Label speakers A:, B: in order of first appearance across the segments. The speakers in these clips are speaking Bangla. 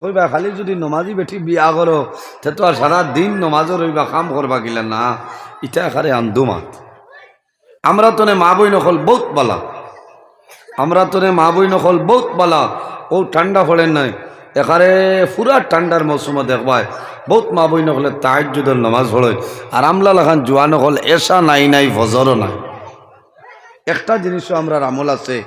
A: কইবা খালি যদি নমাজি বেটি বিয়া করো তে তো আর সারা দিন নমাজও রইবা কাম করবা গিলা না ইটা খারে আন্দুমাত আমরা তো মা বই নকল বহুত বালা আমরা তো মা বই নকল বহুত বালা ও ঠান্ডা পড়েন নাই এখানে পুরা ঠান্ডার মৌসুমে দেখবায় বহুত মা বই নকলে তাহাজ্জুদের নামাজ পড়ে আর আমলা লাখান জুয়া নকল এসা নাই নাই ফজরও নাই একটা জিনিসও আমরা আমল আছে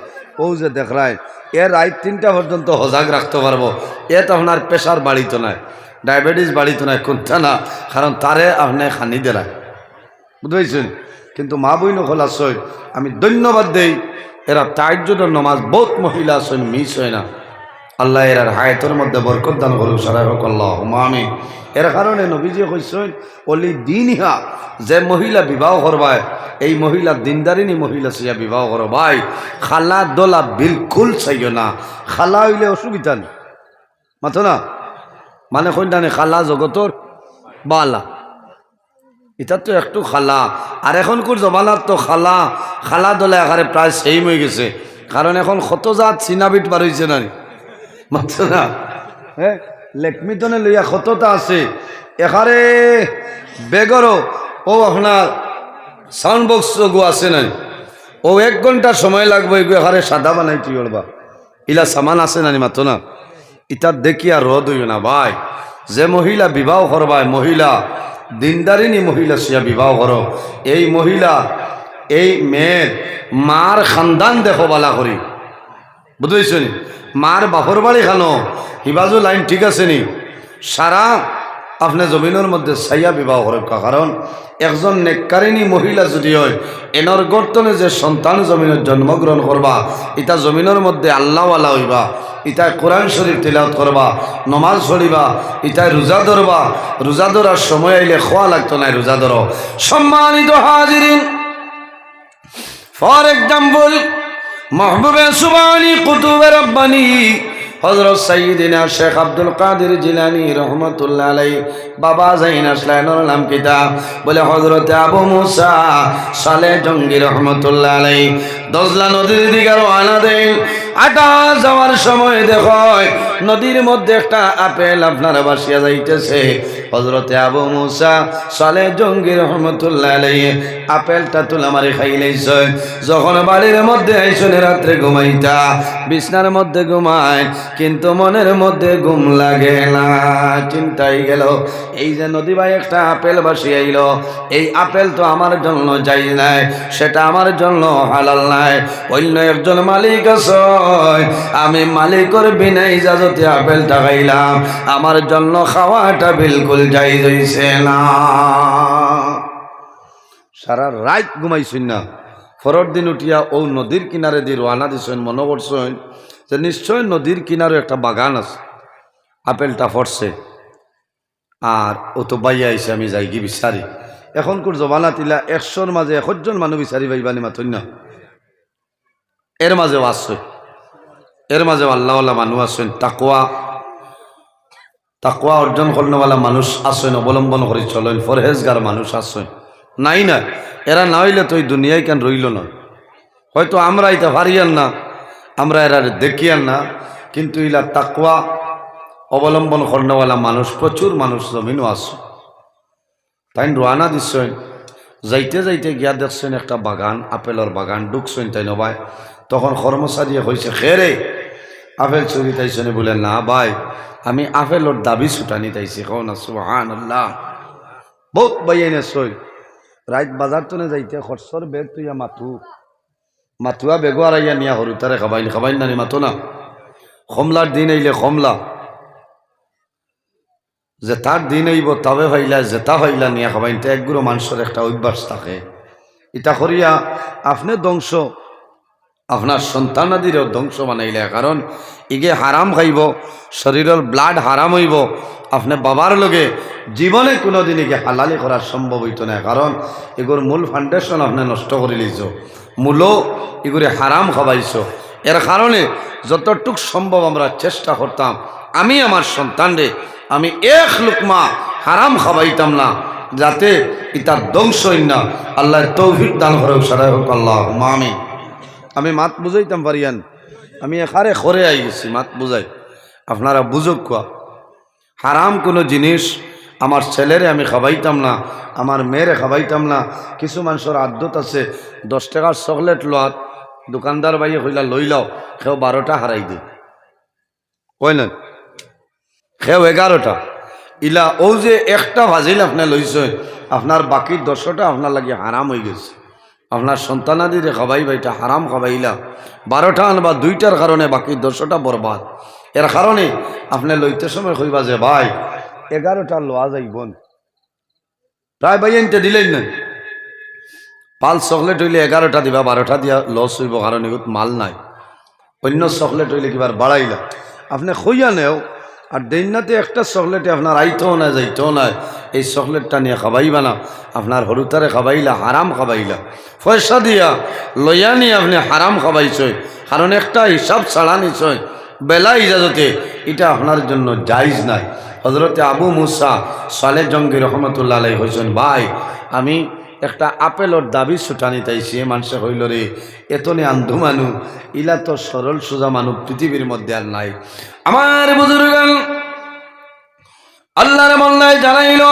A: ও যে দেখায় এর রাত 3টা পর্যন্ত সজাগ রাখতে পারবো এ তো আপনার প্রেশার বাড়িত নাই ডায়াবেটিস বাড়িত নাই কোনটা না কারণ তারে আপনি খানি দেয় বুঝতে কিন্তু মা বই নকল আসই আমি ধন্যবাদ দেই এরা তাহাজ্জুদের নামাজ বহুত মহিলা আসেন মিস হয় না আল্লাহ এর হায়াতের মধ্যে বরকত দান করুক সারা হোক আল্লাহ আমিন এর কারণে নবীজি কইছেন অলি দিনহা যে মহিলা বিবাহ করবায় এই মহিলা দিনদারিনী মহিলা সিয়া বিবাহ করবাই খালা দোলা বিলকুল চাইও না খালা হইলে অসুবিধা নেই মাথো না মানে কইনা খালা জগতর বালা এটা তো একটু খালা আর এখনকার জমানার তো খালা খালা দোলা এখানে প্রায় সেম হয়ে গেছে কারণ এখন কত জাত চিনাবিট বার হয়েছে না মাথো না হ্যাঁ লেকমিতনে লইয়া কতটা আছে এখানে বেগরও ও আপনার সাউন্ড বক্স গো আছে নাই ও 1 ঘন্টা সময় লাগবে এগুলো এখানে সাদা বানাই তুই ওরবা ইলা সামান আছে না মাতো না ইটার দেখি আর রদ হইও না ভাই যে মহিলা বিবাহ করবায় মহিলা দিনদারিনী মহিলা সিয়া বিবাহ করো এই মহিলা এই মেয়ের মার খানদান দেখো বালা করি বুঝেছ নি মার বাপর বাড়ি খানো হিবাজু লাইন ঠিক আছে নি সারা আপনি জমিনের মধ্যে সাইয়া বিবাহ করেন কারণ একজন নেককারিনী মহিলা যদি হয় এনর গর্তনে যে সন্তান জমিনের জন্মগ্রহণ করবা এটা জমিনের মধ্যে আল্লাহওয়ালা হইবা ইটায় কোরআন শরীফ তিলাওয়াত করবা নমাজ পড়িবা ইটায় রোজা ধরবা রোজা ধরার সময় আইলে খোয়া লাগতো না রোজা ধরো সম্মানিত হাজিরিন ফর এক্সাম্পল महबूबे सुबानी कुतुब रब्बानी हजरत सय्यिदिना शेख अब्दुल कादिर जिलानी रहमतुल्लाह अलैहि बाबा ज़ैन असलानुर नाम किताब बोले हजरत आबू मूसा साले जंगी रहमतुल्लाह अलैहि दजला नदीर दिके रवाना देन आटा যাওয়ার সময় দেখো নদীর মধ্যে একটা আপেল আপনার বাসিয়া যাইতেছে হযরত আবু মুসা সালে জঙ্গি রহমাতুল্লাহ আলাইহি আপেলটা তুলা মারি খাইলেছে যখন বাড়ির মধ্যে আইসনে রাতে ঘুমাইতা বিছনার মধ্যে ঘুমায় কিন্তু মনের মধ্যে ঘুম লাগে না চিন্তাই গেল এই যে নদী ভাই একটা আপেল বাসিয়া আইলো এই আপেল তো আমার জন্য যাই নাই সেটা আমার জন্য হালাল নাই অন্য একজন মালিক আছে আমি মালিকের বিনা ইজাজতে আপেলটা খাইলাম আমার জন্য খাওয়াটা বিলকুল জায়েজ হইছে না সারা রাত ঘুমাইছেন না পরের দিন উঠিয়া ও নদীর কিনারে দিয়ে রওনা দিছেন মনে করছেন যে নিশ্চয় নদীর কিনারে একটা বাগান আছে আপেলটা ফরছে আর ও তো বাইয়া আইছে আমি যাই কি বিচারি এখনকার জমানা তিলা 100-র মাঝে 1 জন মানুষ বিচারি পাইবানি মাথুন না এর মাঝেও আছে এর মাঝে আল্লাহওয়ালা মানুষ আছেন তাকওয়া অর্জন করনেওয়ালা মানুষ আছেন অবলম্বন করে চলেন ফরহেজগার মানুষ আছেন নাই না এরা না হইলে তো এই দুনিয়ায় কেন রইল না হয়তো আমরা এটা পারিয়ান না আমরা এরা দেখিয়ান না কিন্তু ইলা তাকওয়া অবলম্বন করনেওয়ালা মানুষ প্রচুর মানুষ জমিনও আছে তাই রওনা দিচ্ছেন যাইতে যাইতে গিয়া দেখছেন একটা বাগান আপেলের বাগান ঢুকছেন তাই নবাই তখন কর্মচারী হয়েছে খেরে আপেল চুরি তাইছেন বলে না ভাই আমি আপেলের দাবি ছুটানি তাইছি কও না সুবহানাল্লাহ বহুত বাইনে সই রাত বাজার তো যাইতে খরচর বেগ তুইয়া মাথুয়া বেগো আর আইয়া নিয়া হরু তারে খাবাইন নানি মাতো না কমলার দিন আইলে কমলা যে তার দিন আইব তবে ভাইলা জেতা ভাইলা নিয়া খাবাইন তো একগুলো মানুষের একটা অভ্যাস থাকে এটা করিয়া আপনি ধ্বংস আপনার সন্তানাদিরও ধ্বংস বানাইলে কারণ ইগে হারাম খাইব শরীরের ব্লাড হারাম হইব আপনি বাবার লগে জীবনে কোনোদিন ইগে হালালি করা সম্ভব হইত না কারণ এগুর মূল ফাউন্ডেশন আপনি নষ্ট করে লিছ মূলও এগুলি হারাম খাবাইছ এর কারণে যতটুক সম্ভব আমরা চেষ্টা করতাম আমি আমার সন্তানরে আমি 1 লুকমা হারাম খাবাইতাম না যাতে ইতার ধ্বংস হই না আল্লাহ তৌফিক দান করে সারা হোক আল্লাহুম্মা আমিন আমি মাত বুঝাইতাম পারিয়ান আমি এখারে খরে আই গেছি মাত বুঝাই আপনারা বুঝুক কোয়া হারাম কোনো জিনিস আমার ছেলেরে আমি খাবাইতাম না, আমার মেয়েরে খাবাইতাম না। কিছু মানুষের আদত আছে 10 টাকার চকলেট লোয়াত দোকানদার বাইয়ে কইলা লই লও, সেও 12টা হারাই দে, কই না সেও 11টা। ইলা ও যে একটা ভাজিল আপনি লইছেন, আপনার বাকি 10টা আপনার লাগে হারাম হয়ে গেছে। আপনার সন্তানাদিরে খাবাই বাইটা হারাম খাবাইলা, 12টা আনবা 2টার কারণে বাকি 10টা বরবাদ। এর কারণে আপনি লইতে সময় কইবা যে ভাই 11টা লোয়া যাইবন, প্রায় ভাই এনতে দিলেন না। পাল চকলেট হইলে 11টা দিবা, 12টা দিয়া লস হইব, কারণ এগুলো মাল নাই। অন্য চকলেট হইলে কিবার বাড়াইলা, আপনি খইয়া নেও আর দিননাতে একটা চকলেটে আপনার আইতেও না যাইতেও নাই, এই চকলেটটা নিয়ে খাবাইবা না। আপনার হরুতারে খাবাইলা, হারাম খাবাইলা, পয়সা দিয়া লইয়া নিয়ে আপনি হারাম খাবাইছই, কারণ একটা হিসাব ছাড়া নিছই বেলা ইজাজতে, এটা আপনার জন্য জায়েজ নাই। হজরতে আবু মুসা সালে জঙ্গি রহমতুল্লাহ আলাইহি হয়েছেন, ভাই আমি একটা আপেলর দাবি ছুটানি তাইছি। মানুষে হইল রে এতনে আন্ধু মানু, ইলা তো সরল সোজা মানুষ পৃথিবীর মধ্যে আর নাই। আমার বুজুর্গান আল্লাহর মন্দায় জানাইল,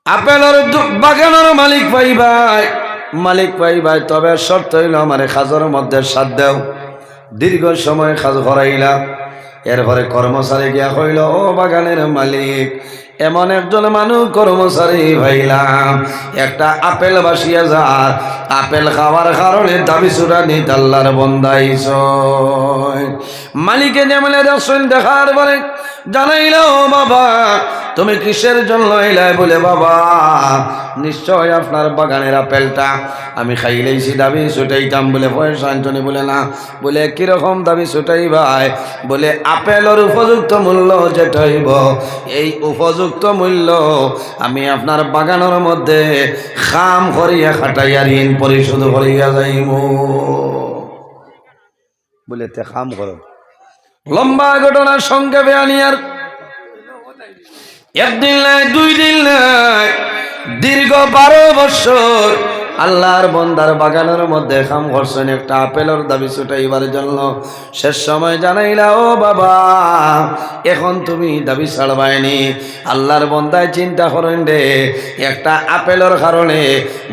A: আপেলর বাগানের মালিক পাই ভাই, মালিক পাই ভাই, তবে শর্ত হইল আমার খাজর মধ্যে সাথ দেও। দীর্ঘ সময় খাজ ভরাইলা, এরপরে কর্মচারী গিয়া কইল, ও বাগানের মালিক, এমন একজন মানুষ কর্মচারী ভাইলাম, একটা আপেল বাসিয়া যার, আপেল খাওয়ার কারণে দাবি চূড়া নিত আল্লাহর বন্দাইছ। মালিকে যেমনে দর্শন দেখার পরে জানাইল, বাবা তুমি কিসের জন্য এলাই? বলে বাবা নিশ্চয় আপনার বাগানের আপেলটা আমি খাইলেইছি, দাবি ছুটাইতাম। বলে পয়সা আনছনি? বলে না। বলে কিরকম দাবি ছুটাই ভাই? বলে আপেলের উপযুক্ত মূল্য যেটা হইব, এই উপযুক্ত মূল্য আমি আপনার বাগানের মধ্যে খাম করিয়া খাটাইয়া ঋণ পরিশোধ করিয়া যাইব। বলে তে খাম করো। লম্বা ঘটনার সংক্ষেপে আনিয়ার একদিন নাই, 2 দিন নাই, দীর্ঘ 12 বছর আল্লাহর বন্দার বাগানের মধ্যে খাম করছেন একটা আপেলের দাবি ছুটাইবার জন্য। শেষ সময় জানাইলা, ও বাবা এখন তুমি দাবি ছাড়বাইনি। আল্লাহর বন্দায় চিন্তা করেন রে, একটা আপেলের কারণে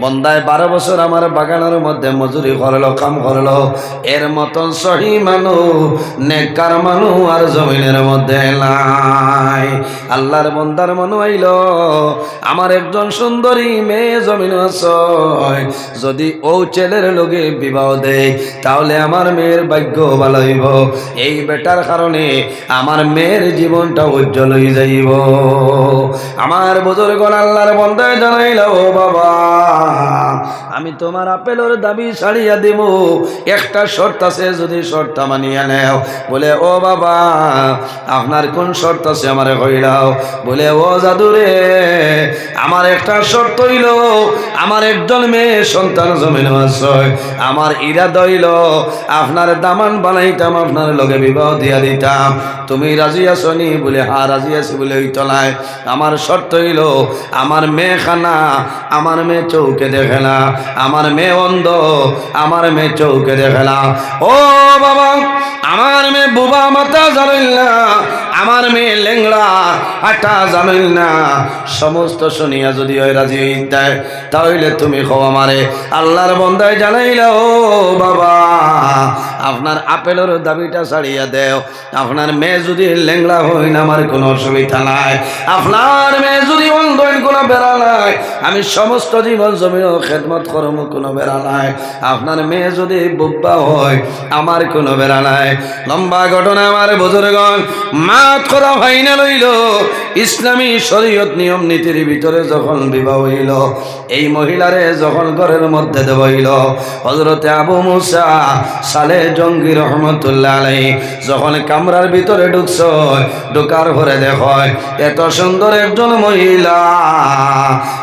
A: বন্দায় 12 বছর আমার বাগানের মধ্যে মজুরি করলো, কাম করলো। এর মতন সহি মানুষ, নেককার মানুষ আর জমিনের মধ্যে নাই। আল্লাহর বন্দার মনে আইল, আমার একজন সুন্দরী মেয়ে জমিন আছে, যদি ও ছেলের লগে বিবাহ দেয় তাহলে আমার মেয়ের ভাগ্য ভালো হইব। এই বেটার কারণে আমার মেয়ের জীবনটা উজ্জ্বল হয়ে যাইব। আমার বুজুর্গ আল্লাহর বন্দায় জানাইল, ও বাবা আমি তোমার আপেলের দাবি ছাড়িয়া দিব, একটা শর্ত আছে, যদি শর্ত মানিয়া নেও। বলে ও বাবা আপনার কোন শর্ত আছে আমারে কইলাও। বলে ও জাদুরে আমার একটা শর্ত হইল, আমার একজন মেয়ে সন্তান জমিন আছে, আমার ইরাদা হইল আপনার দামান বানাইতাম, আপনার লগে বিবাহ দিয়া দিতাম। তুমি রাজি আছো নি? বলে হ্যাঁ রাজি আছি। বলে ওই তলায় আমার শর্ত হইল, আমার মেয়ে খানা, আমার মেয়ে চৌকে দেখে না, আমার মেয়ে অন্ধ, আমার মেয়ে চৌকে দেখে না। ও বাবা আমার মেয়ে বুবা মাথা জানিল না, আমার মেয়ে লেংড়া হাঁটা জানিল না। সমস্ত শুনিয়া যদি ওই রাজি দেয় তাহলে তুমি খো আমারে। আল্লাহর বন্দায় জানাইল, ও বাবা আপনার আপেলের দাবিটা ছাড়িয়া দেও। আপনার মেয়ে যদি লেংড়া হই না আমার কোনো অসুবিধা নাই, আপনার মেয়ে যদি অন্ধ কোনো বেড়া নাই, আমি সমস্ত জীবন জমিন খেদমত করব, কোনো বেড়া নাই। আপনার মেয়ে যদি বুব্বা হয় আমার কোনো বেড়া নাই। লম্বা ঘটনা আমার বুজুর্গণ মাত করা হয় না লইল। ইসলামী শরীয়ত নিয়ম নীতির ভিতরে যখন বিবাহ হইল, এই মহিলারে যখন ঘরের মধ্যে দেব হইল, হযরতে আবু মুসা সালে জঙ্গি রহমতুল্লাহ আলাইহি যখন কামরার ভিতরে ঢুকছ, ঢোকার পরে দেখো এত সুন্দর একজন মহিলা,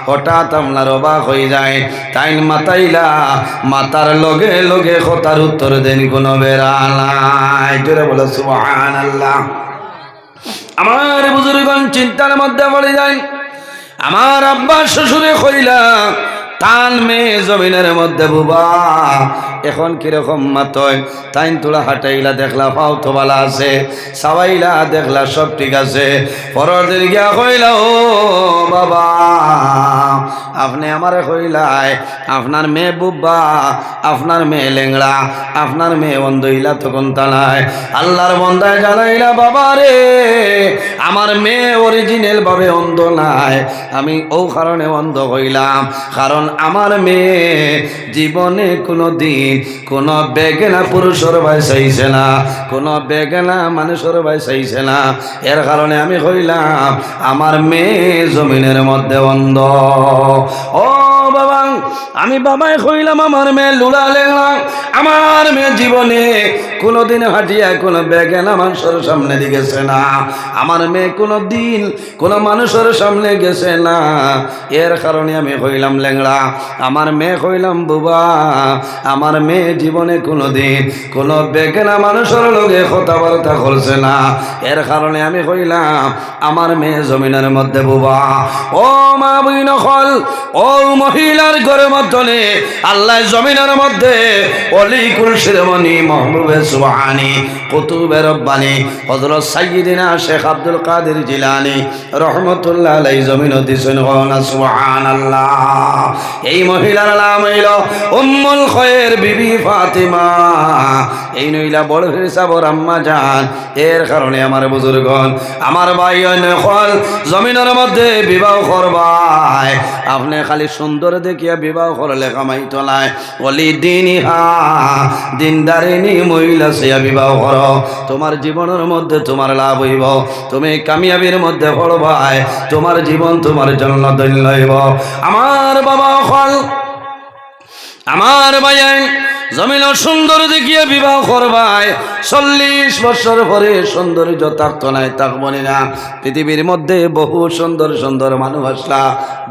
A: হঠাৎ আপনার অবাক হয়ে যায়। তাই মাতাইলা, মাতার লগে লগে কথার উত্তর দেন কোনো বেড়া নাই। জোরে বলো সুবহানাল্লাহ। আমার বুজুর্গণ চিন্তার মধ্যে পড়ে যায়। আমার আব্বা শ্বশুরে কইলা তান মেয়ে জমিনের মধ্যে বুবা এখন কিরকম মাতয় তাইন তোলা হাঁটাইলা দেখলা পাও তো ভালো আছে, সাবাইলা দেখলা সব ঠিক আছে। পরের দিন গিয়া কইলা ও বাবা আপনি আমারে কইলাই আপনার মেয়ে বুবা, আপনার মেয়ে লেংড়া, আপনার মেয়ে অন্ধ হইলা তখন তালায় আল্লাহর বন্দায় জানাইলা বাবা রে আমার মেয়ে অরিজিনাল ভাবে অন্ধ নাই, আমি ও কারণে অন্ধ হইলাম কারণ আমার মেয়ে জীবনে কোনো দিন কোনো বেগেনা পুরুষের ভাই চাইছে না, কোনো বেগেনা মানুষের ভাই চাইছে না, এর কারণে আমি হইলাম আমার মেয়ে জমিনের মধ্যে অন্ধ। ও বাবা আমি বাবাই কইলাম আমার মেয়ে লুড়া লেংড়া, আমার মেয়ে জীবনে কোনোদিন হাঁটিয়া কোনো বেগেনা মানুষের সামনে দিয়ে গেছে না, আমার মেয়ে কোনো দিন কোনো মানুষের সামনে গেছে না, এর কারণে আমি কইলাম লেংড়া। আমার মেয়ে কইলাম বুবা আমার মেয়ে জীবনে কোনো দিন কোনো বেগেনা মানুষের লগে কথাবার্তা করছে না, এর কারণে আমি কইলাম আমার মেয়ে জমিনের মধ্যে বুবা। ও মা বইন হল ও মহিলার ঘরের মধ্যে আল্লাহ জমিনের মধ্যে অলিকুল শিরোমণি মাহবুবে সুবহানি কুতুবে রব্বানি হযরত সাইয়্যিদিনা শেখ আব্দুল কাদের জিলানী রহমতুল্লাহ আলাইহি জমিন দিছেন না সুবহানাল্লাহ। এই মহিলার নাম হইল উম্মুল খয়ের বিবি ফাতিমা, এই নইলা বড় হিসাবর আম্মা জান। এর কারণে আমার বুজুর্গণ আমার ভাই হল জমিনের মধ্যে বিবাহ করবাই আপনি খালি সুন্দর দেখিয়া বিবাহ করলে কামাই তোলায় বলি দিনহা দিনদারিনী মহিলা সেয়া বিবাহ করো, তোমার জীবনের মধ্যে তোমার লাভ হইব, তুমি কামিয়াবির মধ্যে পড়বাই, তোমার জীবন তোমার জন্য ধন্য হইব। আমার বাবা হল আমার ভাইয়াই জমিন সুন্দর দেখিয়ে বিবাহ করবাই 40 বছর পরে সৌন্দর্য থাকতো নাই থাকবো না। পৃথিবীর মধ্যে বহু সুন্দর সুন্দর মানুষ আসলা,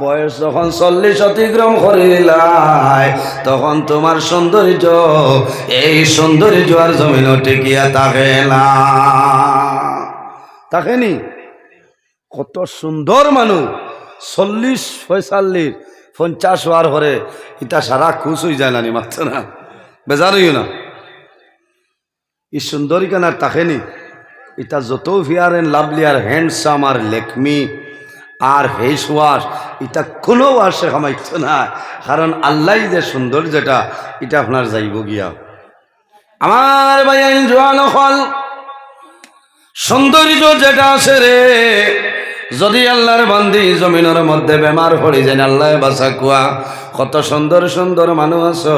A: বয়স যখন 40 অতিক্রম করিলাই তখন তোমার সৌন্দর্য এই সৌন্দর্য আর জমিন টিকিয়া থাকে না, থাকেনি। কত সুন্দর মানুষ 40 45 50 হওয়ার পরে ইটা সারা খুশ হয়ে যায় না, মাত্র না বেজার হইও না। এই সুন্দরী কেন আর তাকেনি, এটা যত ফিয়ার এন্ড লাভলি আর হ্যান্ডসাম আর লেকমি আর ফেস ওয়াশ এটা কোনো ওয়াশে খামাইত না, কারণ আল্লাহ যে সুন্দর যেটা এটা আপনার যাইব গিয়া। আমার ভাই জোয়ান হল সৌন্দর্য যেটা আছে রে, যদি আল্লাহর বান্দি জমিনের মধ্যে বেমার পড়ি যেন আল্লাহ বাসা কুয়া। কত সুন্দর সুন্দর মানুষ আছে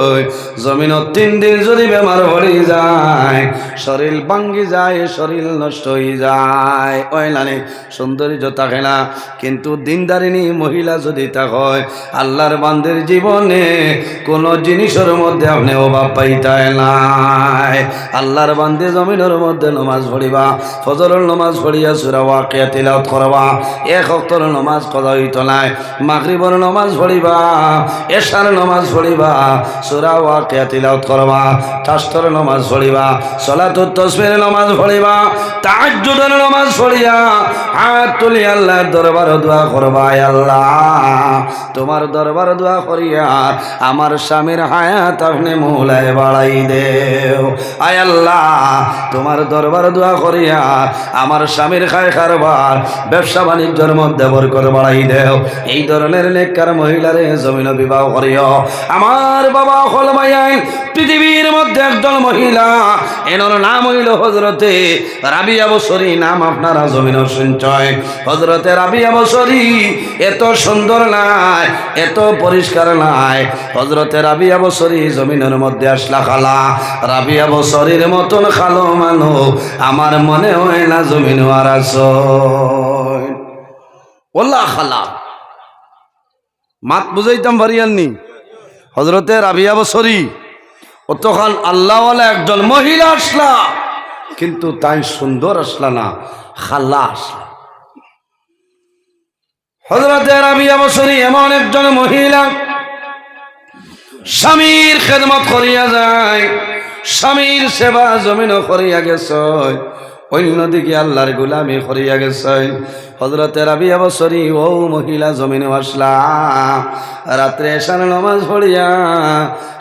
A: জমিনত 3 দিন যদি বেমার পড়ি যায় শরীর ভাঙ্গি যায়, শরীর নষ্ট হয়ে যায়, ওই নানি সৌন্দর্য থাকে না। কিন্তু দিনদারিনী মহিলা যদি তা হয় আল্লাহর বান্দির জীবনে কোনো জিনিসের মধ্যে আপনি অভাব পাইতায় নাই। আল্লাহর বান্দি জমিনের মধ্যে নমাজ পড়িবা, ফজরের নমাজ পড়িয়া সূরা ওয়াকিয়া তিলাওয়াত করবা, 1 ওয়াক্তের নমাজ কদা হইতো নাই, মাগরিবের নমাজ পড়িবা, এশার নমাজ পড়িবা, সূরা ওয়াকিয়া তিলাওয়াত করবা, তাশাহুদের নমাজ পড়িবা, সালাতুত তাসবিহের নমাজ পড়িবা, তাহাজ্জুদের নমাজ পড়িয়া হাত তুলি আল্লাহর দরবারে দোয়া করবা, আল্লাহ তোমার দরবারে দোয়া করিয়া আমার স্বামীর হায়াত আপনি মৌলায় বাড়াই দেও। আয় আল্লাহ তোমার দরবারে দোয়া করিয়া আমার স্বামীর খায় কারবার ব্যবসা বাণিজ্যের মধ্যে বরকত বাড়াই দেও। এই ধরনের নেককার মহিলারে জমিন বিবাহ করিও। আমার বাবা হল ভাইয়াই পৃথিবীর মধ্যে একজন মহিলা, এনার নাম হইল হযরতে রাবিয়া বসরি, নাম আপনারা জমিন শুনছয়। হযরতে রাবিয়া বসরি এত সুন্দর নাই, এত পরিষ্কার নাই। হযরতে রাবিয়া বসরি জমিনের মধ্যে আসলা খালা, রাবিয়া বসরির মতন খালো মানুষ আমার মনে হয় না জমিন আর আছে। ওল্লা খালা মাত বুঝাইতাম পারিয়াননি। হযরতে রাবিয়া বসরি অতখান আল্লাহওয়ালা একজন মহিলা আসলা, কিন্তু তাই সুন্দর আসলা না, খালা আসলা। হযরতে রাবিয়া বসরি এমন একজন মহিলা স্বামীর খেদমত করিয়া যায়, স্বামীর সেবা জমিন করিয়া গেছে। অন্যদিকে আল্লাহর গোলামি করিয়া গেছেন। হযরতে রাবিয়া বছরী ও মহিলা জমিনে আসলা, রাত্রে এশার নামাজ পড়িয়া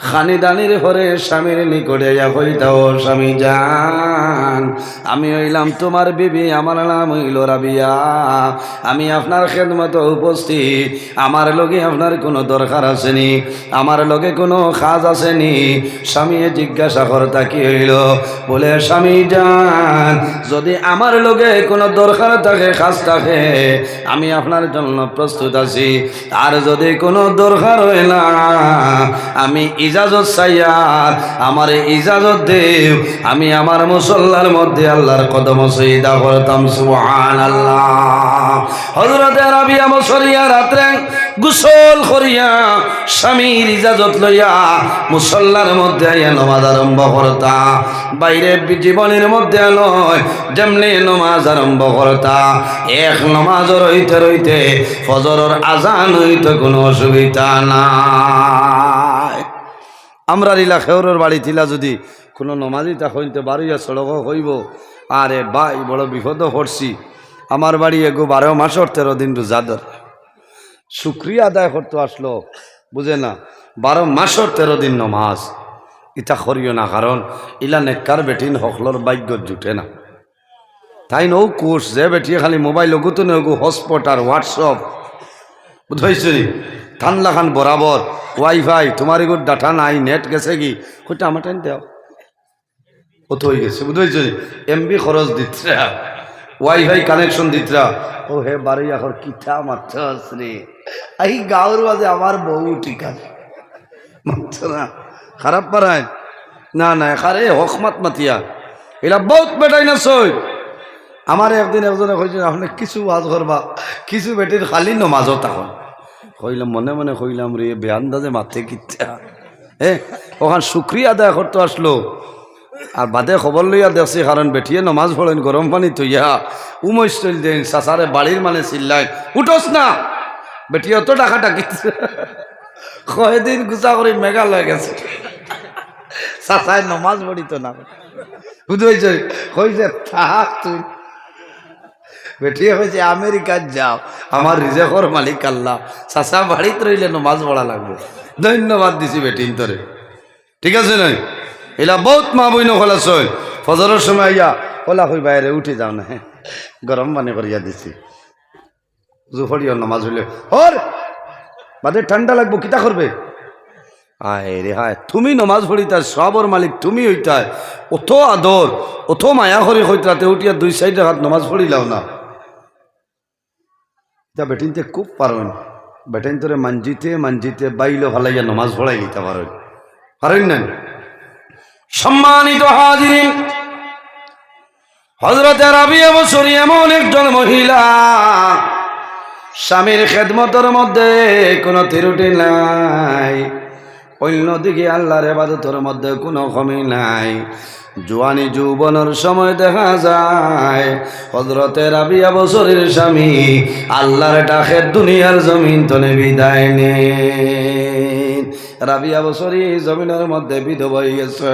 A: খানিদানির ঘরে স্বামীর নিকটে কইতাও, স্বামী জান, আমি হইলাম তোমার বিবি, আমার নাম হইল রাবিয়া, আমি আপনার খেদমত উপস্থিত, আমার লগে আপনার কোনো দরকার আসেনি, আমার লগে কোনো কাজ আসেনি। স্বামী জিজ্ঞাসা করতা কি হইল? বলে, স্বামী জান, যদি আমার লগে কোনো দরকার থাকে, কাজ থাকে, আমি আপনার জন্য প্রস্তুত আছি, আর যদি কোনো দরকার হয় না, আমি ইজাজত চাইয়ার, আমার ইজাজত দেব, আমি আমার মুসল্লার মধ্যে আল্লাহর কদম সজদা করতাম। সুবহানাল্লাহ। হযরতে রাবিয়া বছরিয়া রাত্রে গোসল করিয়া স্বামীর ইজাজত লইয়া মুসল্লার মধ্যে আইয়া নামাজ আরম্ভ করতা। বাইরে জীবনের মধ্যে নয়, যেমনি নামাজ আরম্ভ করতা, এক নামাজ রইতে রইতে ফজরের আজান হইতে কোনো অসুবিধা নাই। আমরা লীলা খেউরের বাড়ি ছিলা যদি কোনো নমাজি তা হইতে বারুইয়া সড়ক হইব, আরে ভাই বড় বিপদ পড়ছি। আমার বাড়ি এগো 12 মাসের 13 দিন রোজাদার, শুক্রিয়া আদায় করতে আসলো, বুঝে না, 12 মাসের 13 দিন নমাজ ইটা করিও না, কারণ ইলা নেককার বেটিন হকলর ভাগ্য জুটে না। তাই নৌ কোর্স যে বেটিয়ে খালি মোবাইল ওগুতো নগু হটস্পট আর হোয়াটসঅ্যাপ বুঝাইছি নি, ঠান্ডা খান বরাবর ওয়াইফাই, তোমার এগুলো ডাটা নাই, নেট গেছে কি ওইটা আমার টাইম দেও, ও তো হয়ে গেছে, বুঝাইছি নি, এমবি খরচ দিতরা, ওয়াইফাই কানেকশন দিতরা, ও হে বাড়ি এখন কিটা মারছ রে, এই গাঁর বাজে আমার বউ ঠিক আছে মারছ না, খারাপ পারায় না না, এখানে হকমাত মাতিয়া এলা বহুত বেটাই না সই। আমার একদিন একজনে কইছে, আপনি কিছু ওয়াজ করবা, কিছু বেটির খালি নমাজও তখন কইলাম, মনে মনে কইলাম রে বেআন্দাজে মাথে কিচ্ছা, ওখান শুক্রিয়া আদায় করতে আসলো, আর বাদে খবর লইয়া দেখছি, কারণ বেটিয়ে নমাজ পড়েন গরম পানি তৈয়া উমস চল দেন, চাচারে বাড়ির মানে চিল্লাই, উঠোস না, বেটিয়ে অত টাকা টাকিছে, কয়দিন গুছা করে মেঘালয় গেছে, চাচায় নমাজ পড়িত না, বুঝতে কইছে থাক তুই, বেটিয়ে হয়েছে আমেরিকার যাও, আমার রিজেকর মালিক আল্লাহ, চাচা বাড়িতে রইলে নমাজ পড়া লাগবে, ধন্যবাদ দিছি বেটিন তোরে, ঠিক আছে নয়। এলা বহুত মা বই নকলা চল, ফজরের সময় আইয়া কলা হই বাইরে উঠে যাও না, হ্যাঁ গরম পানি করিয়া দিছি, জুফরিও নমাজ হইলে হর বাদে ঠান্ডা লাগবো, কিতা করবে, আয় রে হায়, তুমি নমাজ পড়িতার সবর মালিক তুমি হইতায়, অত আদর অত মায়া করি হইতাতে উঠিয়া 2 সাইড হাত নমাজ পড়িলাও না, তা বেটিনতে খুব পারেন, বেটিন তোরে মানজিতে মানজিতে বাইলে ভালাইয়া নমাজ পড়াই নিতে পারেন, পারেন না। সম্মানিত হাজিরিন, হযরতে রাবিয়া বছরী এমন একজন মহিলা, স্বামীর খেদমতের মধ্যে কোনো ত্রুটি নাই, অন্যদিকে আল্লাহর ইবাদতের মধ্যে কোনো কমি নাই। জোয়ানি যৌবনের সময় দেখা যায় হযরতে রাবিয়া বছরীর স্বামী আল্লাহর ডাকে দুনিয়ার জমিন তনে বিদায় নেন। রাবিয়া বছরী জমিনের মধ্যে বিধবা হয়ে গেছে।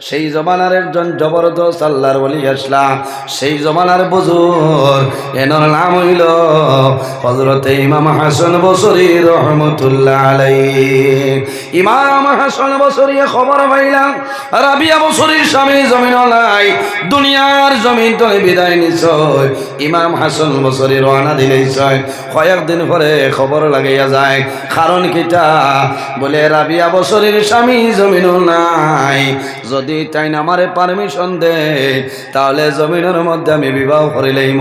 A: সেই জমানার একজন জবরদস্ত আল্লাহর ওলি আসলা, সেই জমানার বুজুর্গ, এনার নাম হইল হযরতে ইমাম হাসান বছরী রহমতুল্লাহ আলাইহি। ইমাম হাসান বছরী খবর পাইলাম রাবিয়া বছরীর স্বামী জমিন নাই, দুনিয়ার জমিন তলে বিদায় নিছয়। ইমাম হাসান বছরী রওনা দিলেইছয়। কয়েকদিন পরে খবর লাগাইয়া যায়, কারণ কিটা বলে রাবিয়া বছরীর স্বামী জমিন নাই, যদি তাই না আমারে পারমিশন দে তাহলে জমিনের মধ্যে আমি বিবাহ করিলেইম।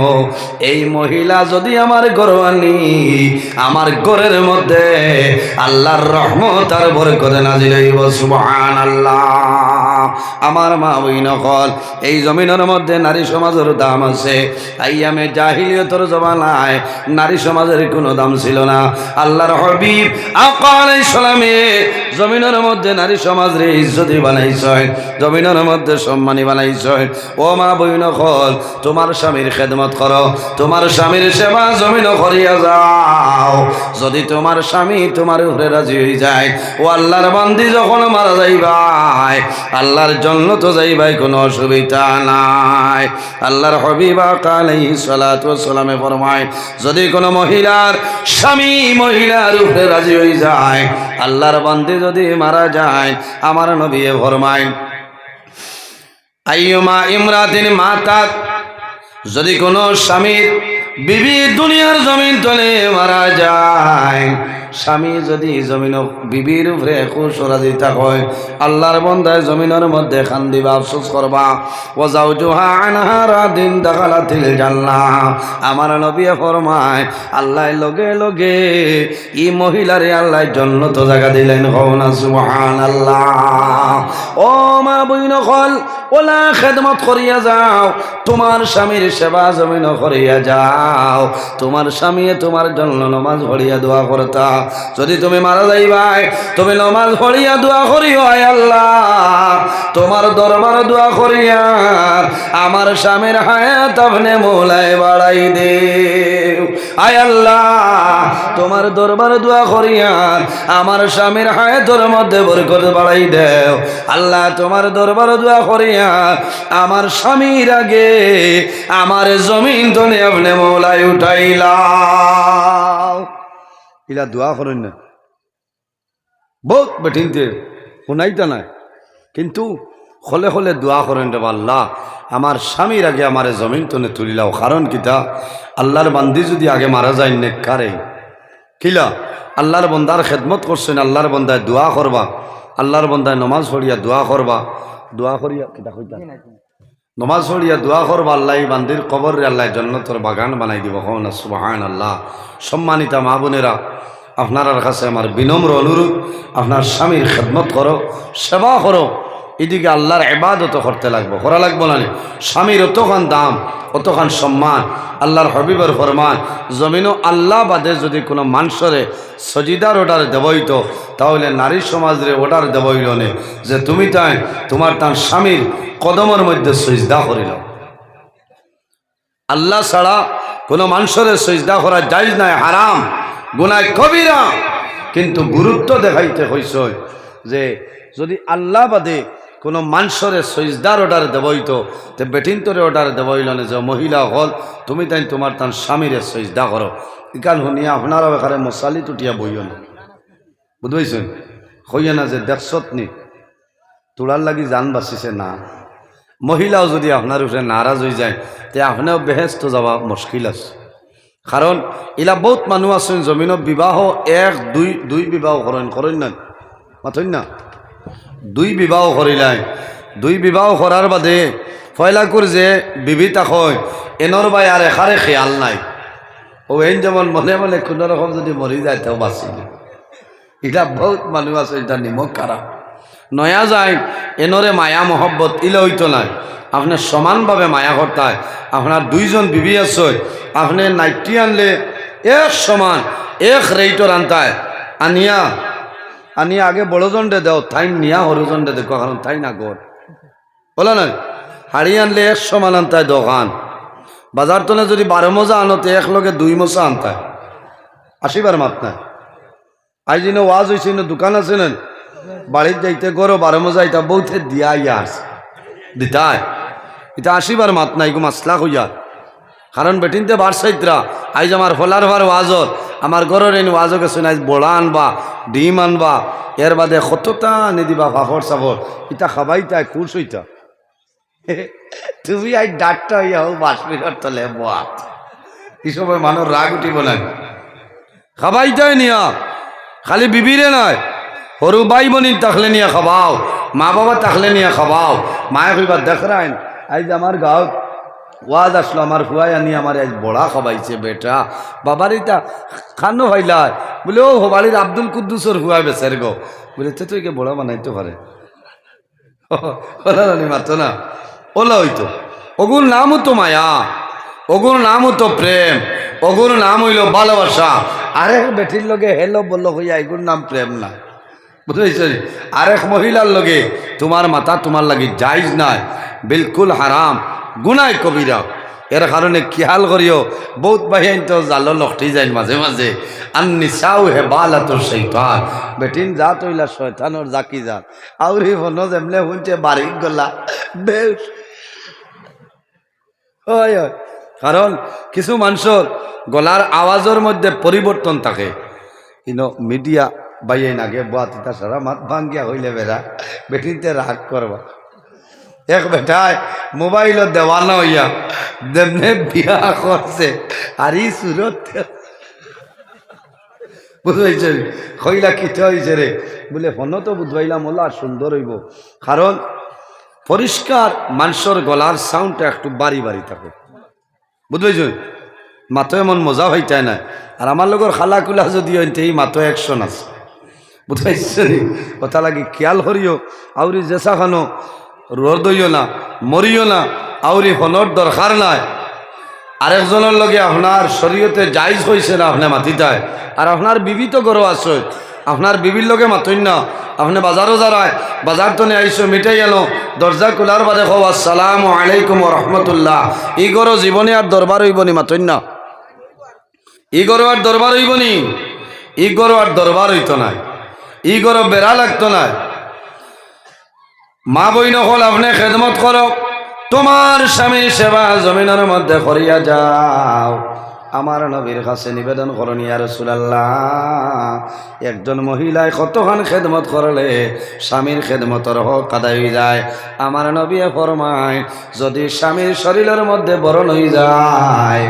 A: এই মহিলা যদি আমার ঘর আনি, আমার ঘরের মধ্যে আল্লাহর রহমত আর বরকত নাজিল হইব। সুবহানাল্লাহ। আমার মা বই নকল, এই জমিনের মধ্যে নারী সমাজের দাম আছে। আইয়ামে জাহিলিয়তের জমানায় নারী সমাজের কোনো দাম ছিল না। আল্লাহর হাবিব আকা আলাইহিস সালামে জমিনের মধ্যে নারী সমাজ রে ইজ্জতি বানাইছ, জমিনের মধ্যে সম্মানী বানাইছ। ও মা বইন হল, তোমার স্বামীর খেদমত করো, তোমার স্বামীর সেবা জমিন করিয়া যাও। যদি তোমার স্বামী তোমার উপরে রাজি হয়ে যায়, ও আল্লাহর বান্দি যখন মারা যাইবাই, আল্লাহর জন্য তো যাইবাই, কোনো অসুবিধা নাই। আল্লাহর হাবিব আলাইহিস সালাতু ওয়াস সালামে ফরমায়, যদি কোনো মহিলার স্বামী মহিলার উপরে রাজি হয়ে যায়, আল্লাহর বান্দি যদি মারা যায়, আমার নবী ফরমায়, আইয়ুমা ইমরাতিন মাতাত, যদি কোনো স্বামীর বিবি দুনিয়ার জমিন তলে মারা যায়, স্বামী যদি জমিন বিবির উপরে খুশ রাজি হয়, আল্লাহর বন্দায় জমিনের মধ্যে খান্দিবা, আফসোস করবা। ও যাওজুহা আনহা রাদিন দাখালাতিল জান্নাহ, আমার নবী ফরমায়, আল্লাহ লগে লগে এই মহিলারে আল্লাহ জান্নাত জায়গা দিলেন। হওনা সুবহানাল্লাহ। ও মা বইন হল, ওলা খেদমত করিয়া যাও, তোমার স্বামীর সেবা জমিন করিয়া যাও। তোমার স্বামী তোমার জন্য নমাজ পড়িয়া দোয়া করতা, যদি তুমি মারা যাইবাই, তুমি নমাজ পড়িয়া দোয়া করিও, আয় আল্লাহ তোমার দরবার দোয়া করিয়া আমার স্বামীর হায়াত আপনি মৌলায় বাড়াই দে। আয় আল্লাহ তোমার দরবার দোয়া করিয়া আমার স্বামীর হায়াতের মধ্যে বরকত বাড়াই দেও। আল্লাহ তোমার দরবার দোয়া করিয়া আমার স্বামীর আগে আমার জমিন তলে আপনি মৌলায় উঠাইলাও। ইলা দোয়া করেন না, বহুত বেঠিনতে শুনাইতা নাই, কিন্তু হলে হলে দোয়া করেন রে আল্লাহ আমার স্বামীর আগে আমার জমিন তনে তুলিলাও। কারণ কিতা, আল্লাহর বান্দি যদি আগে মারা যায় নেককারে কিলা, আল্লাহর বন্দার খেদমত করছেন, আল্লাহর বন্দায় দোয়া করবা, আল্লাহর বন্দায় নমাজ পড়িয়া দোয়া করবা, দোয়া করিয়া কিতা কইতা নমাজ পড়িয়া দোয়া করবা, আল্লাহ বান্দির কবর রে আল্লাহ জান্নাতের বাগান বানাই দিব। না সুবহানাল্লাহ। সম্মানিতা মা বোনেরা, আপনার কাছে আমার বিনম্র অনুরোধ, আপনার স্বামীর খেদমত করো, সেবা করো, এদিকে আল্লাহর ইবাদত করতে লাগবো, করা লাগবো না। স্বামীর অতখান দাম, অতখান সম্মান, আল্লাহর হাবিবের ফরমান, জমিনও আল্লাহ বাদে যদি কোনো মানুষরে সজিদার অর্ডার দেবইতো, তাহলে নারী সমাজরে অর্ডার দেবইল নে যে তুমি তাই তোমার তার স্বামীর কদমের মধ্যে সজদা করিল। আল্লাহ ছাড়া কোনো মানুষরে সজদা করা জায়েজ নাই, হারাম, গুনাহ কবিরা। কিন্তু গুরুত্ব দেখাইতে হইছ যে যদি আল্লাহ বাদে কোনো মানুষরে সজদার অর্ডার দেবইতো, তে বেটিন্তরে অর্ডার দেবইল না যে মহিলা হল তুমি তাই তোমার তার স্বামীরে সজদা করো। ইকাল শুনিয়া আপনারাও এখানে মশালি টুটিয়া বইও না, বুঝবেছেন, হইয়া না যে দেখছত নি তোলার লাগি জান বাঁচিছে না। মহিলাও যদি আপনার উপরে নারাজ হয়ে যায়, তে আপনিও বেহেস্ত যাওয়া মুশকিল আছে। কারণ এলা বহুত মানুষ আছেন জমিন বিবাহ এক দুই বিবাহ করেন না, মাথইন না, দুই বিবাহ করিলাই, দুই বিবাহ করার বাদে ফয়লাকুর যে বিবিতা হয় এনর বাই আর এখারে খেয়াল নাই, ও এন যেমন মনে মনে কোনো রকম যদি মরি যায় তেও বাঁচিল। এটা বহুত মানুষ আছে, এটা নিমক খারাপ নয়া যায়, এনরে মায়া মহব্বত ইলে হইতো নাই। আপনার সমানভাবে মায়া করতায়, আপনার দুইজন বিবি আছে, আপনি নাইটি আনলে এক সমান এক রেইটর আনতায়, আনিয়া আগে বড়জনরে দেও, থাই নিয়া হরজনরে দেখো, কারণ থাই না গর বলো না। হাড়ি আনলে এক সমান আনতায় দোকান, বাজার তলে যদি 12 মজা আনতে এক লগে 2 মজা আনতায়, আসিবার মাত নাই। আজ দিন ওয়াজ হয়েছে, দোকান আছে না, বাড়ির যাইতে গরো 12 মজা এটা বউতে দিয়া ইয়াস দিতায়, এটা আসিবার মাত নাই, গো মাসলা হইয়া। কারণ বেটিনতে বারসাইতরা আইজ আমার ফলার ভার ওয়াজত, আমার ঘরের এনে ওয়াজও গেছে আজ বড়া আনবা, ডিম আনবা, এর বাদে কতটা আনি দিবা ফাফড় সাফড়, ইটা খাবাই তাই খুশ হইতা। তুমি আই ডাক্তার হইয়া হোক বাসপিটার তলে বাত, এই সময় মানুষ রাগ উঠিব না। খাবাই তাই নিয়া, খালি বিবিরে নয়, সরু ভাই বোনির থাকলে নিয়ে খাবাও, মা বাবা থাকলে নিয়ে খাবাও। মায়ে কইবা দেখরাইন আজ আমার গাঁও ওয়াজ আসলো, আমার হুয়াই আনি আমার আজ বড়া খাবাইছে বেটা, বাবার এটা খানো ভাইলাই বলে, ও বাড়ির আব্দুল কুদ্দুসর হুয়াই বেচার গো, বলে তুই কে বড়া বানাইতে পারে, ওলা জানি মাতো না, ওলা হইতো। ওগুর নামও তো মায়া, ওগুর নামও তো প্রেম, ওগুর নাম হইল ভালোবাসা। আরে বেটির লগে হেলো বললো হইয়া, এগুর নাম প্রেম না, বুঝেছ? আরেক মহিলার লগে তোমার মাথা তোমার লাগে জায়েজ নাই, বিলকুল হারাম, গুনাহ কবিরা। এর কারণে খেয়াল করিও, বহুত বাহিন তো জালো লখটি যায় মাঝে মাঝে। আন্নিসাউ হেবালাতুর শৈতান, বেটিন যা তৈলা শয়তানোর জাকি যান। আউরি বনো যেমনে শুনছে বারিক গলা বেশ হয় হয়। কারণ কিছু মানুষের গলার আওয়াজের মধ্যে পরিবর্তন থাকে। কিন্তু মিডিয়া বাইয়ে নাগে বাতিতা সারা মাত ভাঙ্গিয়া হইলে বেড়া বেটিনতে রাগ করবা। এক বেটায় মোবাইলত দেওয়ানা হইয়া যেমনে বিয়া করছে আর ই সুরত বুঝাইছে কইলা কিতা হয়েছে রে বলে হন তো বুঝবাইলাম ওলা সুন্দর হইব। কারণ পরিষ্কার মানুষের গলার সাউন্ডটা একটু বাড়ি বাড়ি থাকে, বুঝবাইছ? মাতো এমন মজা হইতায় না। আর আমার লগর খালা কুলা যদি হইতে এই মাতো অ্যাকশন আছে, বুঝবাইছ? কথা লাগি খেয়াল করিও। আউরি জেসা খানো রোদ হইও না, মরিও না, আউরি হনর দরকার নাই। আরেকজনের লগে আপনার শরীয়তে জায়েজ হয়েছে না আপনি মাতিতায়, আর আপনার বিবি তো গরো আছে, আপনার বিবির লগে মাতই না। আপনি বাজারও যারায়, বাজার তো আইসো মিটাই গেল, দরজা খোলার বাদে কও আসসালামু আলাইকুম রহমতুল্লাহ। ই গরো জীবনে আর দরবার হইবনি, মাতই না। ই গরো আর দরবার হইবনি, ই গরো আর দরবার হইতো না, ই গরো বেড়া লাগতো না। মা বইন হল আপনি খেদমত করো, তোমার স্বামীর সেবা জমিনের মধ্যে করিয়া যাও। আমার নবীর কাছে নিবেদন করুন, ইয়া রাসূলুল্লাহ, একজন মহিলায় কতক্ষণ খেদমত করলে স্বামীর খেদমতর হক আদায় হয়ে যায়। আমার নবী ফরমায়, যদি স্বামীর শরীরের মধ্যে বরণ হয়ে যায়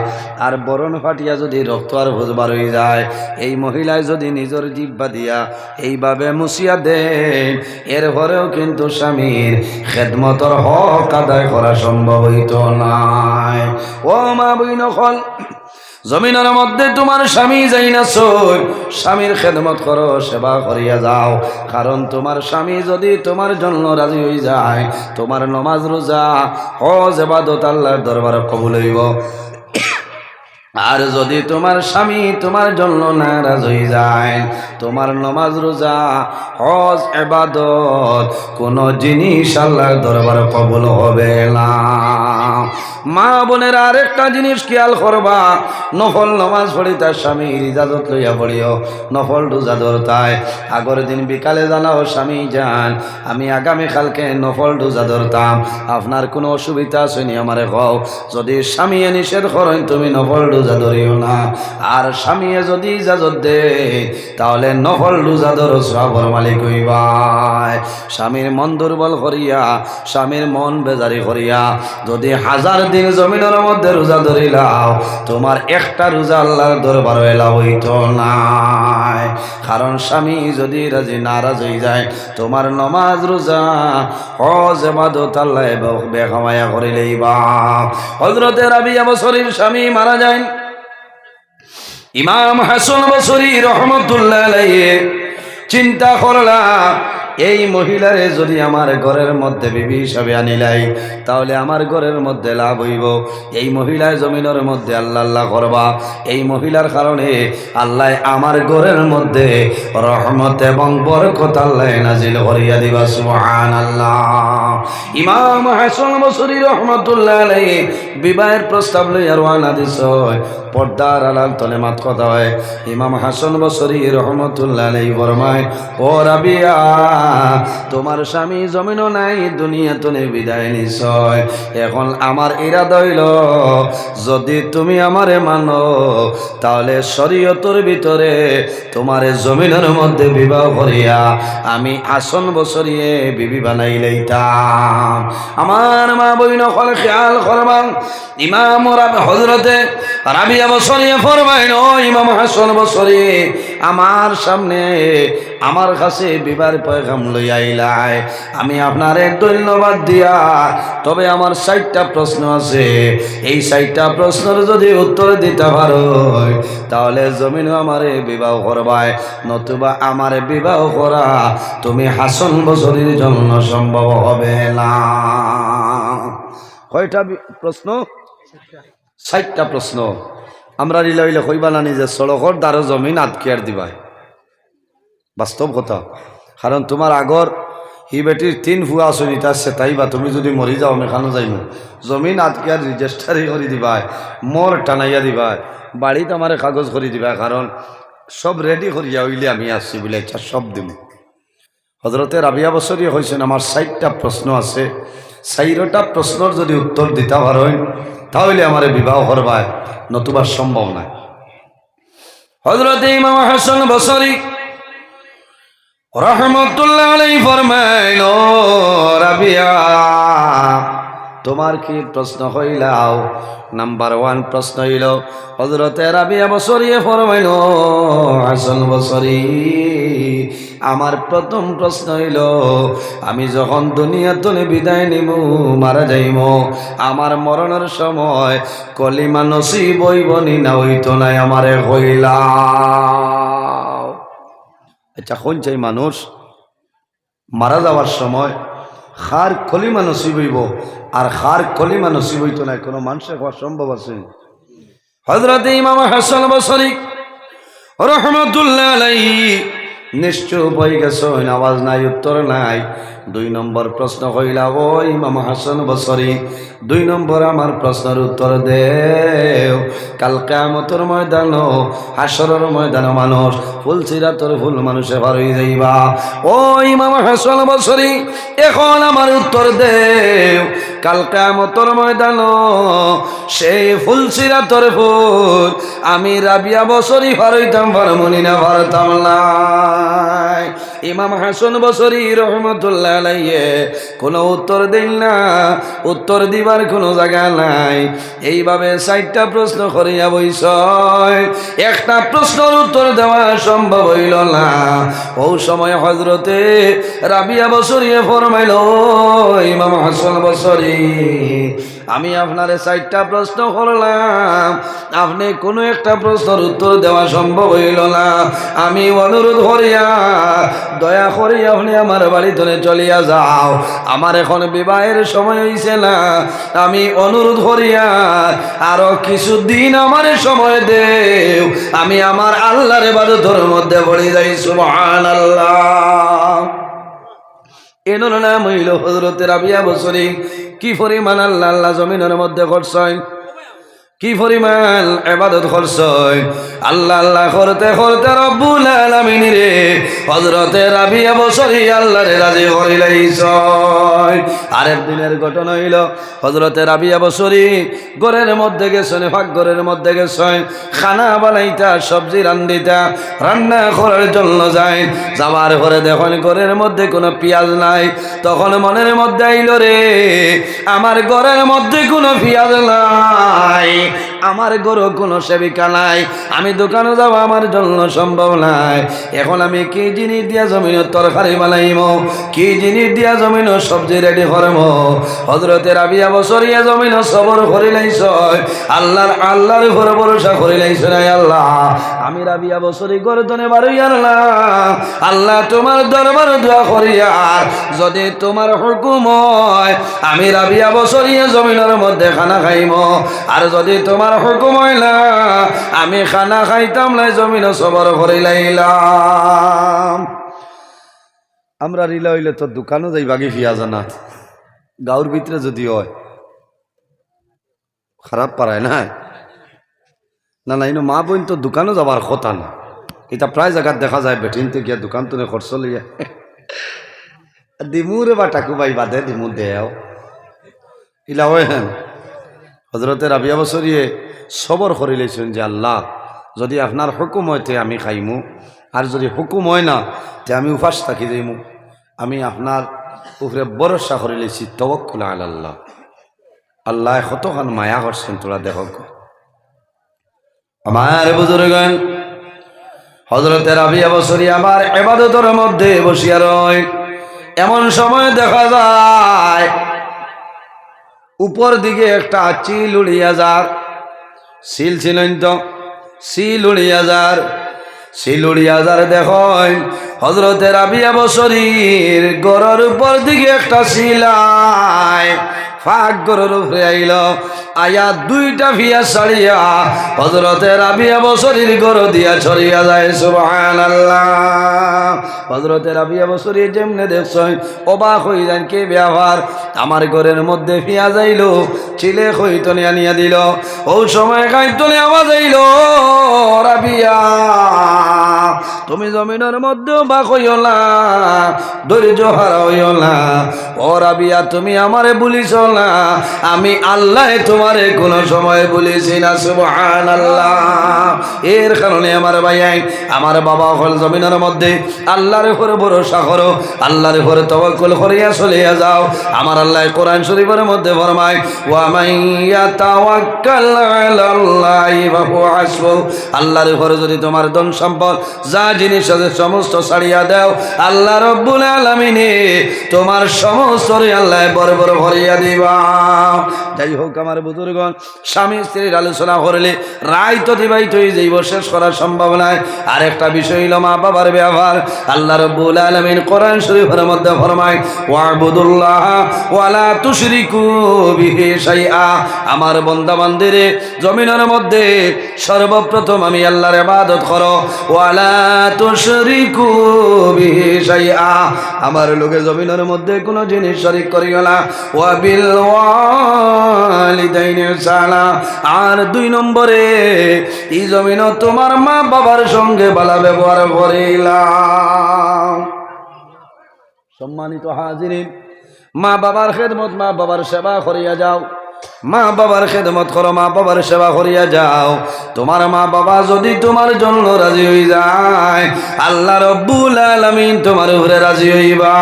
A: আর বরণ ফাটিয়া যদি রক্ত আর ভোজবার হয়ে যায়, এই মহিলায় যদি নিজের জিহ্বা দিয়া এইভাবে মুছিয়া দেন, এরপরেও কিন্তু স্বামীর খেদমতর হক আদায় করা সম্ভব হইত নাই। ও মা বইন হল, জমিনের মধ্যে তোমার স্বামী যাই না, স্বামীর খেদমত করো, সেবা করিয়া যাও। কারণ তোমার স্বামী যদি তোমার জন্য রাজি হয়ে যায়, তোমার নমাজ রোজা হজ ইবাদত আল্লাহর দরবারে কবুল হইব। আর যদি তোমার স্বামী তোমার জন্য নারাজ হয়ে যায়, তোমার নমাজ রোজা হজ ইবাদত কোন জিনিস আল্লাহর দরবারে কবুল হবে না। মা বোনের আরেকটা জিনিস খেয়াল করবা, নফল নমাজ পড়ি তার স্বামীর ইজাজত লইয়া পড়িও। নফল রোজা ধরতায় আগের দিন বিকালে জানাও, স্বামী যান আমি আগামীকালকে নফল রোজা ধরতাম, আপনার কোনো অসুবিধা আসেনি আমারে কও। যদি স্বামী নিষেধ করেন তুমি নফল রোজা ধরিও না, আর স্বামী যদি ইজাজত দে তাহলে নফল রোজা ধরো, সবর মালিক হইবাই। স্বামীর মন দুর্বল করিয়া, স্বামীর মন বেজারি করিয়া যদি 1000 দিন জমিনের মধ্যে রোজা ধরিলাও, তোমার একটা রোজা আল্লাহর দরবারে এলাও হইতো নাই। কারণ স্বামী যদি রাজি নারাজ হয়ে যায়, তোমার নমাজ রোজা হজ ইবাদত আল্লাহ বেখামায়া করিলেই বা। হযরতে রাবিয়া বসরীর স্বামী মারা যায়, ইমাম হাসান বসরি রহমতুল্লাহ আলাইহি চিন্তা করলাম, এই মহিলারে যদি আমার ঘরের মধ্যে বিবি হিসাবে আনিলাই, তাহলে আমার ঘরের মধ্যে লাভ হইব। এই মহিলার জমিনের মধ্যে আল্লাহ আল্লাহ করবা, এই মহিলার কারণে আল্লাহ আমার ঘরের মধ্যে রহমত এবং বরকত আল্লাহ নাজিল করিয়া দিবা, সুবহানাল্লাহ। ইমাম হাসান বসরি রহমতুল্লাহ আলাইহি বিবাহের প্রস্তাব লইয়া রওনা দিছ, পর্দার আড়াল তলে মাত কথা হয়। ইমাম হাসান বসরি রহমতুল্লাহ আলাইহি ফরমায়, ও রাবিয়া, তোমার স্বামী জমিনও নাই, দুনিয়াতে বিদায় নিছয়। এখন আমার ইরাদা হইল, যদি তুমি আমারে মানো তাহলে শরীয়তের ভিতরে তোমারে জমিনের মধ্যে বিবাহ করিয়া আমি হাসান বসরিয়ে বিবি বানাই লইতাম। আমার মা বইন হলে খেয়াল করবাম, ইমাম হযরতে রাবিয়া বসরিয়ে ফরমাইল, ও ইমাম হাসান বসরি, আমার সামনে আমার কাছে বিবাহের পয়গাম লই আইলাই, আমি আপনারে ধন্যবাদ দিয়া, তবে আমার 60টা প্রশ্ন আছে। এই 60টা প্রশ্নের যদি উত্তর দিতে পারো তাহলে জমিনও আমারে বিবাহ করবায়, নতুবা আমারে বিবাহ করা তুমি হাসান বসরির জন্য সম্ভব হবে না। কয়টা প্রশ্ন? 60টা প্রশ্ন। আমরা রিলাইলে কইবা না যে সড়কর দ্বারা জমিন আটকিয়ার দিবাই, বাস্তব কথা। কারণ তোমার আগর হি বেটির 3 ফুয়া চলিতে আসছে, তাইবা তুমি যদি মরি যাও মেখানো যাইম, জমিন আজকে আর রেজিস্টারি করে দিবাই, মোর টানাইয়া দিবাই, বাড়িতে আমার কাগজ করে দিবা, কারণ সব রেডি করিয়া হইলে আমি আসছি বলে ইচ্ছা সব দিব। হজরতে রাবিয়া বছরই হয়েছেন আমার 60টা প্রশ্ন আছে, 4টা প্রশ্নর যদি উত্তর দিতে পারেন তাহলে আমার বিবাহ করবায়, নতুবা সম্ভব নয়। হজরতে ইমাম হাসান বসরি রহমতুল্লাহ আলাইহি ফরমাইল, রাবিয়া তোমার কি প্রশ্ন হইলাও? নাম্বার 1 প্রশ্ন হইল, হযরতে রাবিয়া বসরি ফরমাইল, হাসান বসরি আমার প্রথম প্রশ্ন হইল, আমি যখন দুনিয়া থেকে বিদায় নিব, মারা যাইব, আমার মরণের সময় কলিমা নসিব হইবনি না হইতো নাই আমারে হইলা। আচ্ছা, কোন চাই মানুষ মারা যাওয়ার সময় খার কলিমা নসিব হইব আর খার কলিমা নসিব হইতো না, কোনো মানুষের হওয়া সম্ভব আছে? হযরত ইমাম হাসান বসরি রহমতুল্লাহ আলাইহি নিশ্চুপ হয়ে গেছে, আওয়াজ নাই, উত্তর নাই। 2 নম্বর প্রশ্ন হইলা, ও ইমাম হাসান বসরি 2 নম্বর আমার প্রশ্নের উত্তর দেও। কাল কিয়ামতের ময়দান, হাসরের ময়দান মানুষ ফুলসিরাতর ফুল মানুষে পার হয়ে যাইবা। ও ইমাম হাসান বসরি এখন আমার উত্তর দেও, কাল কিয়ামতের ময়দান সেই ফুলসিরাতর ফুল আমি রাবিয়া বসরি পার হইতাম পারমুনি না পারতাম না? ইমাম হাসান বসরি রহমতুল্লাহ আলাইহি কোনো উত্তর দেন না, উত্তর দিবার কোনো জায়গা নাই। এইভাবে 4টা প্রশ্ন করিয়া বইস, একটা প্রশ্নের উত্তর দেওয়া সম্ভব হইল না। ও সময় হযরতে রাবিয়া বসরি ফরমাইল, ইমাম হাসান বসরি আমি আপনারে 4টা প্রশ্ন করলাম, আপনি কোনো একটা প্রশ্নের উত্তর দেওয়া সম্ভব হইল না। আমি অনুরোধ করিয়া দয়া করি আপনি আমার বাড়ি ধরে চলিয়া যাও, আমার এখন বিবাহের সময় হইছে না। আমি অনুরোধ করিয়া আরো কিছুদিন আমার সময় দেও, আমি আমার আল্লাহর ইবাদতের মধ্যে পড়ে যাই। সুবহানাল্লাহ। এনোর নাম হইল হযরতে রাবিয়া বসরি। কি পরিমাণ আল্লাহ আল্লাহ জমিনের মধ্যে করছেন, কি পরিমাণ ইবাদত করছেন, আল্লাহ আল্লাহ করতে করতে রব্বুল আলামিন রে হযরতে রাবিয়া বসরি আল্লাহরে রাজি করিলাইছেন। আরেক দিনের ঘটনা হইল, হযরতে রাবিয়া বসরি ঘরের মধ্যে গেছেন, পাক ঘরের মধ্যে গেছেন, খানা বানাইতা, সবজি রান্দিতা, রান্না করার জন্য যায়। যাবার পরে দেখেন ঘরের মধ্যে কোনো পেঁয়াজ নাই। তখন মনের মধ্যে আইল, রে আমার ঘরের মধ্যে কোনো পেঁয়াজ নাই, আমার গরু কোনো সেবিকা নাই, আমি দোকানে যাবো আমার জন্য সম্ভব নাই। এখন আমি কি জিনিস দিয়া জমিন তরকারি বানাইম, কি জিনিস দিয়া জমিন সবজি রেডি করম? হযরতে রাবিয়া বসরিয়া জমিন সবর করিলাইছ, আল্লাহর উপর ভরসা করিলাইছ। নাই আল্লাহ, আমি রাবিয়া বসরি গর্দনে বাড়ি আনলাম, আল্লাহ তোমার দরবার দোয়া করিয়া যদি তোমার হুকুম হয় আমি রাবিয়া বসরিয়া জমিনের মধ্যে খানা খাইম, আর যদি তোমার হুকুম হইলা আমি খানা খাইতাম না, জমিন সবর করিলাইলাম। আমরা রিলা হইলে তো দোকানও যাই বাকি ফিয়া জানা, গাঁর ভিতরে যদি হয় খারাপ পারায় না, না না ইনো মা বোন তো দোকানও যাবার কথা না। এটা প্রায় জায়গায় দেখা যায়, বেঠিনতে গিয়া দোকান তুলে খরচ লইয়া দিমুরে বা টাকু বাই বাদে দিমু দেও ইলা হয়। হ্যাঁ, হযরতে রাবিয়া বসরিয়ে সবর করে লইছেন যে আল্লাহ যদি আপনার হুকুম হইতে আমি খাইমু, আর যদি হুকুম হয় না তে আমি উপাস থাকি যাইমু। আমি আপনার উপরে ভরসা করে লইছি, তাওয়াক্কুল আলাল্লাহ। আল্লাহ কতখান মায়া করছেন তোরা দেখো। আমার বুজুর্গান হযরতে রাবিয়া বসরি আবার ইবাদতের মধ্যে বসিয়া রয়। এমন সময় দেখা যায় উপর দিকে একটা চিল উড়িয়া যার, সিল ছিলেন তো, সিল উড়িয়া যার, সিল উড়িয়া যার দেখেন হযরতে রাবিয়া বসরির গড়ের উপর দিকে একটা সিলাই ফাঁক গরুর উপরে আইল আয়া দুইটা ফিয়া ছাড়িয়া হযরতে রাবিয়া বসরির গরু দিয়া ছড়িয়া যায় সুবহানাল্লাহ। হযরতে রাবিয়া বসরি যেমনে দেখছই অবাক হয়ে যান কে ব্যবহার আমার ঘরের মধ্যে ফিয়া যাইল ছিলে খৈতনে আনিয়া দিল ও সময় খাইতনে আওয়াজ আইল রাবিয়া তুমি জমিনের মধ্যে অবাক হইও না ধৈর্য হারা হইও না ও রাবিয়া তুমি আমারে বলিস না আমি আল্লাহ তোমারে কোন সময় বলেছি না সুবহানাল্লাহ। এর কারণে আমার ভাই আমার বাবা হল জমিনের মধ্যে আল্লাহর উপরে ভরসা করো আল্লাহর উপরে তাওয়াক্কুল করিয়া চলিয়া যাও। আমার আল্লাহ কোরআন শরীফের মধ্যে ফরমায় ওয়া মাইয়া তাওয়াক্কাল আলাল্লাহি ফাহুয়া হাসবুহ। আল্লাহর উপরে যদি তোমার ধন সম্পদ যা জিনিস আছে সমস্ত ছাড়িয়া দাও আল্লাহ রব্বুল আলামিনে তোমার সমস্ত আল্লাহ বড় বড় ভরিয়া দিবা। যাই হোক আমার বুজুর্গণ স্বামী স্ত্রীর আলোচনা করলে রায় তো দিবাইত হয়ে যাইব শেষ করা সম্ভব নয়। আর একটা বিষয় হলো মা বাবার ব্যবহার আল্লাহ রব্বুল আলামিন কোরআন শরীফের মধ্যে ফরমায় ওয়াবুদুল্লাহ ওয়ালা তুশরিকু বিহি শাইআ। আমার বান্দা বান্দিরে জমিনের মধ্যে সর্বপ্রথম আমি আল্লাহর ইবাদত করো ওয়ালা তুশরিকু বিহি শাইআ। আমার লোকে জমিনের মধ্যে কোনো জিনিস শরীক করিও না ওয়া বিল ওয়ালিদাইনি ইহসানা। আর 2 নম্বরে এই জমিন তোমার মা বাবার সঙ্গে ভালো ব্যবহার করিলাম। সম্মানিত হাজিরিন মা বাবার খেদমত মা বাবার সেবা করিয়া যাও মা বাবার খেদমত করো মা বাবার সেবা করিয়া যাও। তোমার মা বাবা যদি তোমার জন্য রাজি হয়ে যায় আল্লাহ রব্বুল আলামিন তোমার উপরে রাজি হইবা।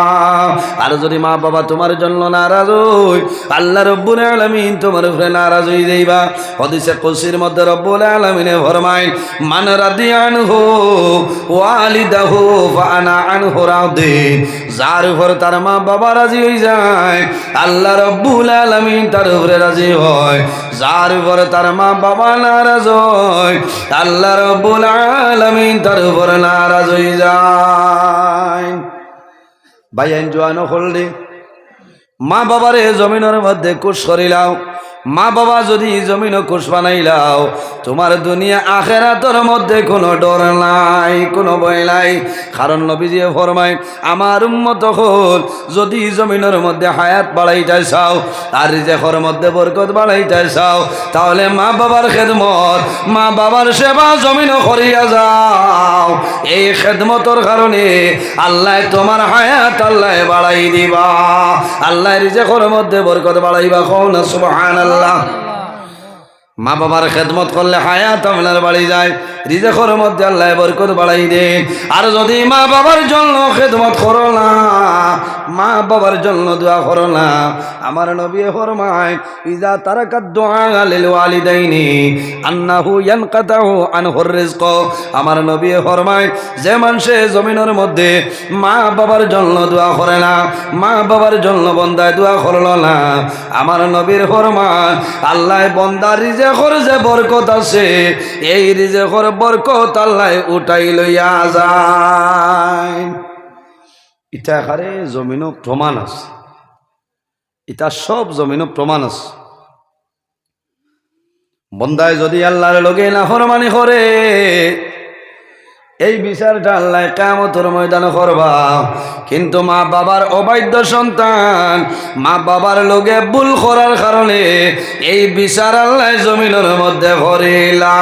A: আর যদি মা বাবা তোমার জন্য নারাজ হই আল্লাহ রব্বুল আলামিন তোমার উপরে নারাজ হয়ে যাইবা। হাদিসে কুদসির মধ্যে রব্বুল আলামিনে ফরমায় মান রাদিয়া আনহু ওয়ালিদাহু ফাআনা আনহু রাদি। যার উপর তার মা বাবা রাজি হয়ে যায় আল্লাহ রব্বুল আলামিন তার উপরে রাজি হয়। যার উপরে তার মা বাবা নারাজ হয় আল্লাহ রব্বুল আলামিন তার উপরে নারাজ হয়ে যায়। ভাইয়ান জোয়ানো হলদি মা বাবারে জমিনের মধ্যে কুশ করিলাও মা বাবা যদি জমিন কুশ বানাইলাও তোমার দুনিয়া আখেরাতের মধ্যে কোনো ডর নাই কোনো ভয় নাই। কারণ নবীজি ফরমায় আমার উম্মত হল যদি জমিনের মধ্যে হায়াত বাড়াইতে চাও আর রিজেকের মধ্যে বরকত বাড়াইতে চাও তাহলে মা বাবার খেদমত মা বাবার সেবা জমিন করিয়া যাও। এই খেদমতর কারণে আল্লাহ তোমার হায়াত আল্লাহ বাড়াই দিবা আল্লাহ রিজেকের মধ্যে বরকত বাড়াইবা কও না সুবহানাল্লাহ। মা বাবার খেদমত করলে হায়াত আপনার বাড়ি যায় রিজেকের মধ্যে আল্লাহ বরকত বাড়াই দেন। আর যদি মা বাবার জন্য খেদমত করো না মা বাবার জন্য দোয়া করো না আমার নবী ফরমায় ইজা তারাকাত দুআ লিল ওয়ালিদাইনি আন্নাহু ইয়ানকাতাউ আনহুর রিজক। আমার নবী ফরমায় যে মানুষে জমিনের মধ্যে মা বাবার জন্য দোয়া করে না মা বাবার জন্য বন্দায় দোয়া করলো না আমার নবীর ফরমান আল্লাহ বন্দার রিজেকের যে বরকত আছে এই রিজেকের বরকত আল্লাহ উঠাই লইয়া যায়। ইটা এখানে জমিনও প্রমাণ আছে ইটা সব জমিনও প্রমাণ আছে। বন্দায় যদি আল্লাহর লগে নাফরমানি করে এই বিচারটা আল্লাহ কিয়ামতের ময়দানে করবা। কিন্তু মা বাবার অবাধ্য সন্তান মা বাবার লগে ভুল করার কারণে এই বিচার আল্লাহ জমিনের মধ্যে করিলা।